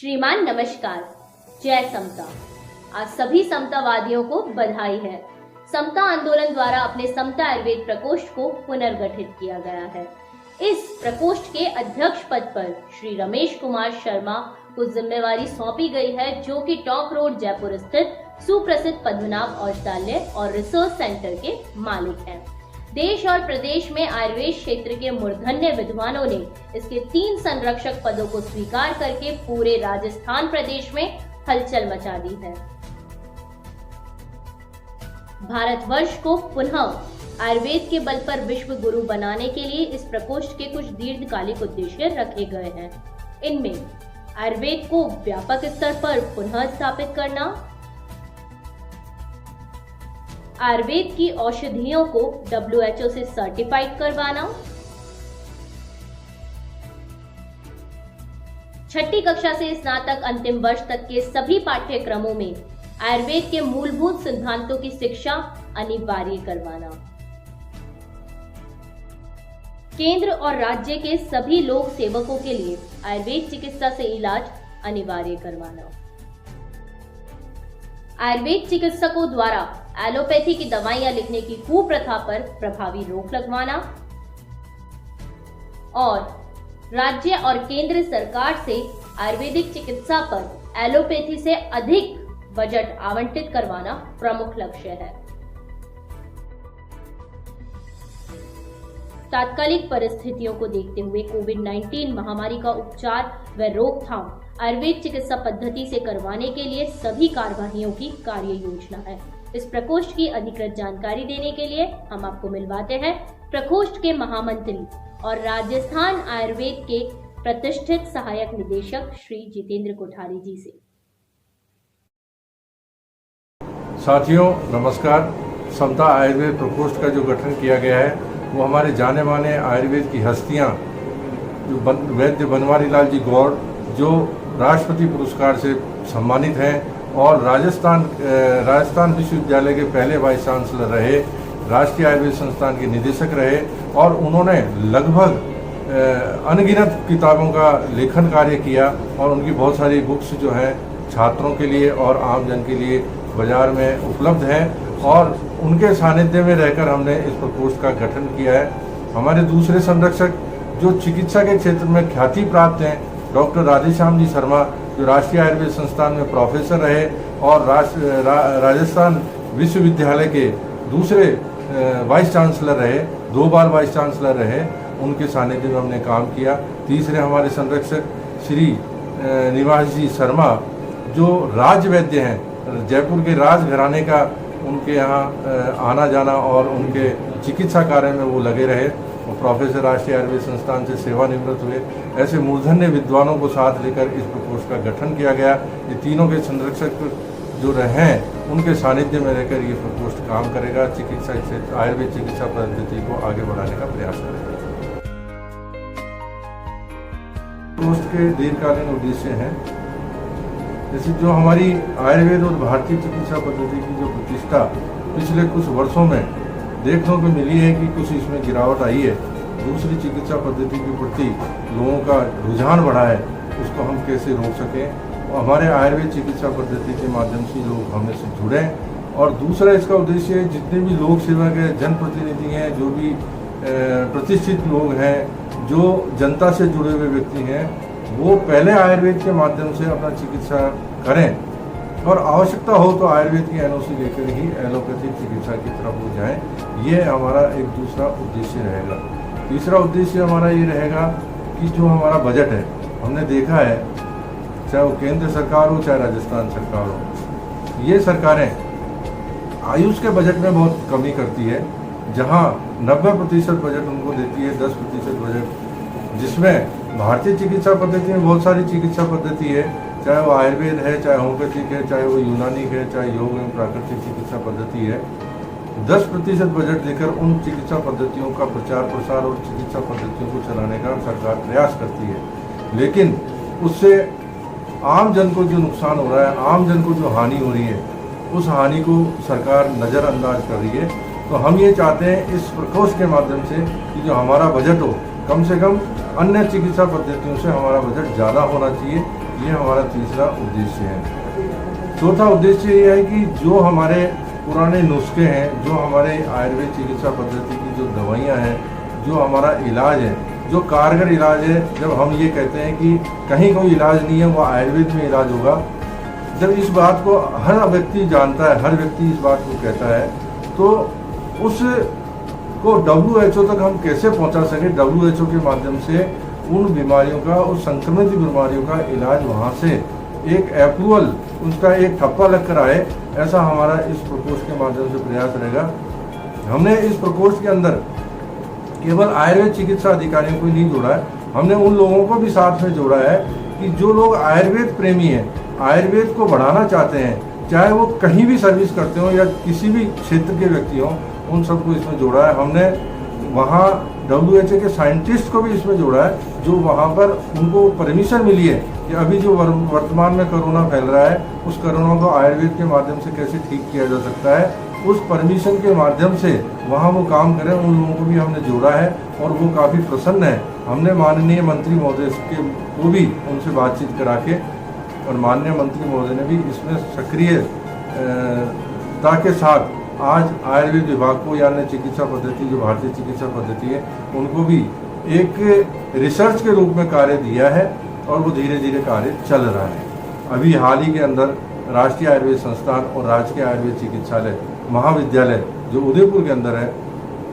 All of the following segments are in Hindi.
श्रीमान नमस्कार। जय समता। आज सभी समतावादियों को बधाई है। समता आंदोलन द्वारा अपने समता आयुर्वेद प्रकोष्ठ को पुनर्गठित किया गया है। इस प्रकोष्ठ के अध्यक्ष पद पर श्री रमेश कुमार शर्मा को जिम्मेवारी सौंपी गई है, जो कि टॉक रोड जयपुर स्थित सुप्रसिद्ध पद्मनाभ औषधालय और रिसर्च सेंटर के मालिक हैं। देश और प्रदेश में आयुर्वेद क्षेत्र के मूर्धन्य विद्वानों ने इसके 3 संरक्षक पदों को स्वीकार करके पूरे राजस्थान प्रदेश में हलचल मचा दी है। भारतवर्ष को पुनः आयुर्वेद के बल पर विश्व गुरु बनाने के लिए इस प्रकोष्ठ के कुछ दीर्घकालिक उद्देश्य रखे गए हैं। इनमें आयुर्वेद को व्यापक स्तर पर पुनः स्थापित करना, आयुर्वेद की औषधियों को WHO से सर्टिफाइड करवाना, 6ठी कक्षा से स्नातक अंतिम वर्ष तक के सभी पाठ्यक्रमों में आयुर्वेद के मूलभूत सिद्धांतों की शिक्षा अनिवार्य करवाना, केंद्र और राज्य के सभी लोक सेवकों के लिए आयुर्वेद चिकित्सा से इलाज अनिवार्य करवाना, आयुर्वेद चिकित्सकों द्वारा एलोपैथी की दवाइयां लिखने की कुप्रथा पर प्रभावी रोक लगवाना और राज्य और केंद्र सरकार से आयुर्वेदिक चिकित्सा पर एलोपैथी से अधिक बजट आवंटित करवाना प्रमुख लक्ष्य है। तात्कालिक परिस्थितियों को देखते हुए कोविड-19 महामारी का उपचार व रोकथाम आयुर्वेद चिकित्सा पद्धति से करवाने के लिए सभी कार्यवाहियों की कार्य योजना है। इस प्रकोष्ठ की अधिकृत जानकारी देने के लिए हम आपको मिलवाते हैं प्रकोष्ठ के महामंत्री और राजस्थान आयुर्वेद के प्रतिष्ठित सहायक निदेशक श्री जितेंद्र कोठारी जी से। साथियों नमस्कार। समता आयुर्वेद प्रकोष्ठ का जो गठन किया गया है वो हमारे जाने माने आयुर्वेद की हस्तियां जो वैद्य बनवारी लाल जी गौड़ जो राष्ट्रपति पुरस्कार से सम्मानित हैं और राजस्थान विश्वविद्यालय के पहले वाइस चांसलर रहे, राष्ट्रीय आयुर्वेद संस्थान के निदेशक रहे और उन्होंने लगभग अनगिनत किताबों का लेखन कार्य किया और उनकी बहुत सारी बुक्स जो हैं छात्रों के लिए और आम जन के लिए बाजार में उपलब्ध हैं और उनके सानिध्य में रहकर हमने इस प्रकोष्ठ का गठन किया है। हमारे दूसरे संरक्षक जो चिकित्सा के क्षेत्र में ख्याति प्राप्त हैं, डॉक्टर राधेश्याम जी शर्मा जो राष्ट्रीय आयुर्वेद संस्थान में प्रोफेसर रहे और राजस्थान विश्वविद्यालय के दूसरे वाइस चांसलर रहे, 2 बार वाइस चांसलर रहे, उनके सानिध्य में हमने काम किया। तीसरे हमारे संरक्षक श्री निवास जी शर्मा जो राज वैद्य हैं, जयपुर के राज घराने का उनके यहाँ आना जाना और उनके चिकित्सा कार्य में वो लगे रहे और प्रोफेसर राष्ट्रीय आयुर्वेद संस्थान से सेवानिवृत्त हुए। ऐसे मूर्धन्य विद्वानों को साथ लेकर इस प्रकोष्ठ का गठन किया गया। ये तीनों के संरक्षक जो रहे हैं उनके सानिध्य में रहकर ये प्रकोष्ठ काम करेगा, चिकित्सा क्षेत्र आयुर्वेद चिकित्सा पद्धति को आगे बढ़ाने का प्रयास करेगा। प्रकोष्ठ के दीर्घकालीन उद्देश्य हैं जैसे जो हमारी आयुर्वेद और भारतीय चिकित्सा पद्धति की जो प्रतिष्ठा पिछले कुछ वर्षों में देखने को मिली है कि कुछ इसमें गिरावट आई है। दूसरी चिकित्सा पद्धति के प्रति लोगों का रुझान बढ़ा है, उसको हम कैसे रोक सकें और हमारे आयुर्वेद चिकित्सा पद्धति के माध्यम से लोग हमने से जुड़े। और दूसरा इसका उद्देश्य जितने भी लोक सेवक हैं, जनप्रतिनिधि हैं, जो भी प्रतिष्ठित लोग हैं, जो जनता से जुड़े हुए व्यक्ति हैं, वो पहले आयुर्वेद के माध्यम से अपना चिकित्सा करें और आवश्यकता हो तो आयुर्वेद की NOC लेकर ही एलोपैथिक चिकित्सा की तरफ हो जाएं। ये हमारा एक दूसरा उद्देश्य रहेगा। तीसरा उद्देश्य हमारा ये रहेगा कि जो हमारा बजट है, हमने देखा है चाहे वो केंद्र सरकार हो चाहे राजस्थान सरकार हो, ये सरकारें आयुष के बजट में बहुत कमी करती है। जहाँ 90% बजट उनको देती है, 10% बजट जिसमें भारतीय चिकित्सा पद्धति में बहुत सारी चिकित्सा पद्धति है, चाहे वो आयुर्वेद है, चाहे होम्योपैथिक है, चाहे वो यूनानिक है, चाहे योग एवं प्राकृतिक चिकित्सा पद्धति है। 10% बजट देकर उन चिकित्सा पद्धतियों का प्रचार प्रसार और चिकित्सा पद्धतियों को चलाने का सरकार प्रयास करती है, लेकिन उससे आम जन को जो नुकसान हो रहा है, आम जन को जो हानि हो रही है, उस हानि को सरकार नज़रअंदाज कर रही है। तो हम ये चाहते हैं इस प्रकोष्ठ के माध्यम से कि जो हमारा बजट हो कम से कम अन्य चिकित्सा पद्धतियों से हमारा बजट ज़्यादा होना चाहिए, ये हमारा तीसरा उद्देश्य है। चौथा उद्देश्य ये है कि जो हमारे पुराने नुस्खे हैं, जो हमारे आयुर्वेद चिकित्सा पद्धति की जो दवाइयाँ हैं, जो हमारा इलाज है, जो कारगर इलाज है, जब हम ये कहते हैं कि कहीं कोई इलाज नहीं है वो आयुर्वेद में इलाज होगा, जब इस बात को हर व्यक्ति जानता है, हर व्यक्ति इस बात को कहता है, तो उसको WHO तक हम कैसे पहुंचा सके। WHO के माध्यम से उन बीमारियों का, उस संक्रमित बीमारियों का इलाज वहाँ से एक अप्रूवल, उसका एक ठप्पा लग कर आए, ऐसा हमारा इस प्रकोष्ठ के माध्यम से प्रयास रहेगा। हमने इस प्रकोष्ठ के अंदर केवल आयुर्वेद चिकित्सा अधिकारियों को नहीं जोड़ा है, हमने उन लोगों को भी साथ में जोड़ा है कि जो लोग आयुर्वेद प्रेमी हैं, आयुर्वेद को बढ़ाना चाहते हैं, चाहे वो कहीं भी सर्विस करते हो या किसी भी क्षेत्र के व्यक्ति हों, उन सबको इसमें जोड़ा है। हमने वहाँ WHO के साइंटिस्ट को भी इसमें जोड़ा है, जो वहाँ पर उनको परमिशन मिली है कि अभी जो वर्तमान में कोरोना फैल रहा है, उस कोरोना को आयुर्वेद के माध्यम से कैसे ठीक किया जा सकता है, उस परमिशन के माध्यम से वहाँ वो काम करें, उन लोगों को भी हमने जोड़ा है और वो काफ़ी प्रसन्न है। हमने माननीय मंत्री महोदय को भी उनसे बातचीत करा के, और माननीय मंत्री महोदय ने भी इसमें सक्रियता के साथ आज आयुर्वेद विभाग को, यानी चिकित्सा पद्धति जो भारतीय चिकित्सा पद्धति है, उनको भी एक रिसर्च के रूप में कार्य दिया है और वो धीरे धीरे कार्य चल रहा है। अभी हाल ही के अंदर राष्ट्रीय आयुर्वेद संस्थान और राजकीय आयुर्वेद चिकित्सालय महाविद्यालय जो उदयपुर के अंदर है,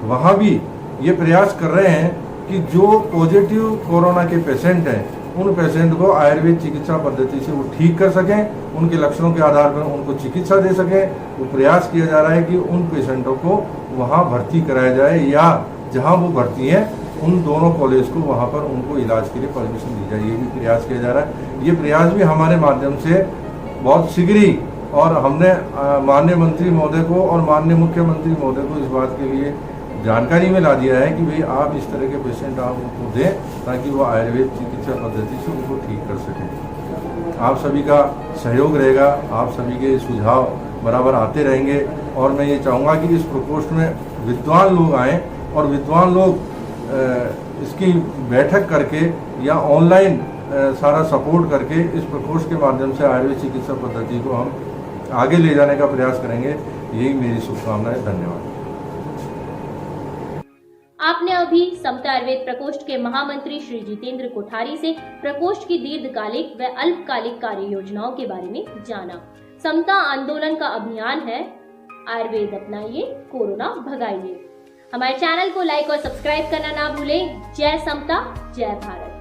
वहाँ भी ये प्रयास कर रहे हैं कि जो पॉजिटिव कोरोना के पेशेंट हैं, उन पेशेंट को आयुर्वेद चिकित्सा पद्धति से वो ठीक कर सकें, उनके लक्षणों के आधार पर उनको चिकित्सा दे सकें। वो प्रयास किया जा रहा है कि उन पेशेंटों को वहाँ भर्ती कराया जाए, या जहाँ वो भर्ती हैं उन दोनों कॉलेज को वहाँ पर उनको इलाज के लिए परमिशन दी जाए, ये भी प्रयास किया जा रहा है। ये प्रयास भी हमारे माध्यम से बहुत शीघ्र ही, और हमने माननीय मंत्री महोदय को और माननीय मुख्यमंत्री महोदय को इस बात के लिए जानकारी में ला दिया है कि भाई आप इस तरह के पेशेंट आप उनको दें, ताकि वो आयुर्वेद चिकित्सा पद्धति से उनको ठीक कर सकें। आप सभी का सहयोग रहेगा, आप सभी के सुझाव बराबर आते रहेंगे, और मैं ये चाहूँगा कि इस प्रकोष्ठ में विद्वान लोग आएँ और विद्वान लोग इसकी बैठक करके या ऑनलाइन सारा सपोर्ट करके इस प्रकोष्ठ के माध्यम से आयुर्वेद चिकित्सा पद्धति को हम आगे ले जाने का प्रयास करेंगे। यही मेरी शुभकामनाएं। धन्यवाद। आपने अभी समता आयुर्वेद प्रकोष्ठ के महामंत्री श्री जितेंद्र कोठारी से प्रकोष्ठ की दीर्घकालिक व अल्पकालिक कार्य योजनाओं के बारे में जाना। समता आंदोलन का अभियान है, आयुर्वेद अपनाइए, कोरोना भगाइए। हमारे चैनल को लाइक और सब्सक्राइब करना ना भूलें। जय समता, जय भारत।